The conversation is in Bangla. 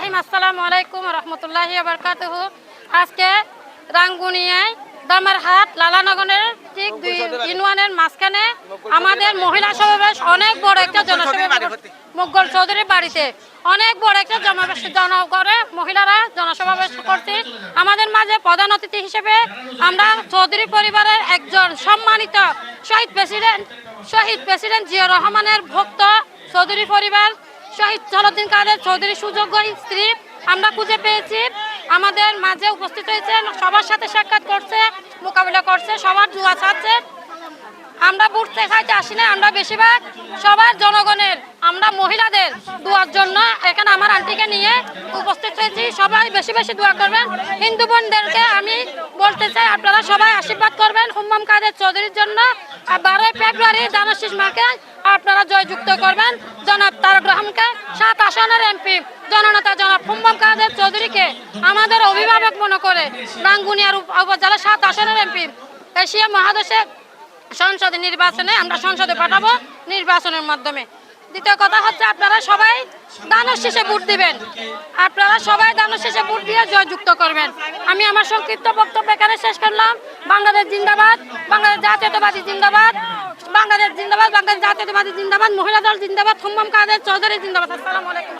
রহিম। আসসালামু আলাইকুম রহমতুল্লাহি ওয়া বারাকাতুহু। আজকে রাঙ্গুনিয়ায় দামারহাট লালানগরের ঠিক দুই ইউনিয়নের মাঝখানে আমাদের মহিলা সমাবেশ, অনেক বড় একটা জনসমাবেশ মুগল চৌধুরীর বাড়িতে অনেক বড় একটা জনগণে মহিলারা জনসমাবেশ করছি। আমাদের মাঝে প্রধান অতিথি হিসেবে আমরা চৌধুরী পরিবারের একজন সম্মানিত শহীদ প্রেসিডেন্ট জিয়াউর রহমানের ভক্ত চৌধুরী পরিবার শহীদ সালাউদ্দিন কাদের চৌধুরী সুযোগ্য স্ত্রী আমরা খুঁজে পেয়েছি। আমাদের মাঝে উপস্থিত হয়েছেন, সবার সাথে সাক্ষাৎ করছে, মোকাবিলা করছে, সবার দোয়া চাচ্ছে। আমরা বুঝতে খাইতে আসি না, আমরা বেশিরভাগ সবার জনগণের, আমরা মহিলাদের দোয়ার জন্য এখানে আমার আন্টিকে নিয়ে উপস্থিত হয়েছি। সবাই বেশি বেশি দোয়া করবেন। হিন্দু বোনদেরকে আমি বলতে চাই, আপনারা সবাই আশীর্বাদ করবেন হুম্মাম কাদের চৌধুরীর জন্য। 12 ফেব্রুয়ারি দানশীষ মাকে আপনারা জয়যুক্ত করবেন। জনাব তারেক রহমানকে 7 আসনের এমপি জননেতা জনাব হুম্মাম কাদের চৌধুরীকে আমাদের অভিভাবক মনে করে রাঙ্গুনিয়ার উপজেলা 7 আসনের এমপি এশিয়া মহাদেশে সংসদে নির্বাচনে আমরা সংসদে পাঠাবো নির্বাচনের মাধ্যমে। দ্বিতীয় কথা হচ্ছে, আপনারা সবাই দানের শেষে ভোট দিবেন। আপনারা সবাই দানের শেষে ভোট দিয়ে জয়যুক্ত করবেন। আমি আমার সংক্ষিপ্ত বক্তব্য এখানে শেষ করলাম। বাংলাদেশ জিন্দাবাদ, বাংলাদেশ জাতীয়তাবাদী জিন্দাবাদ, বাংলাদেশ জিন্দাবাদ, বাংলাদেশ জাতীয়তাবাদী জিন্দাবাদ, মহিলা দল জিন্দাবাদ, হুম্মাম কাদের চৌধুরী জিন্দাবাদ। আসসালামু আলাইকুম।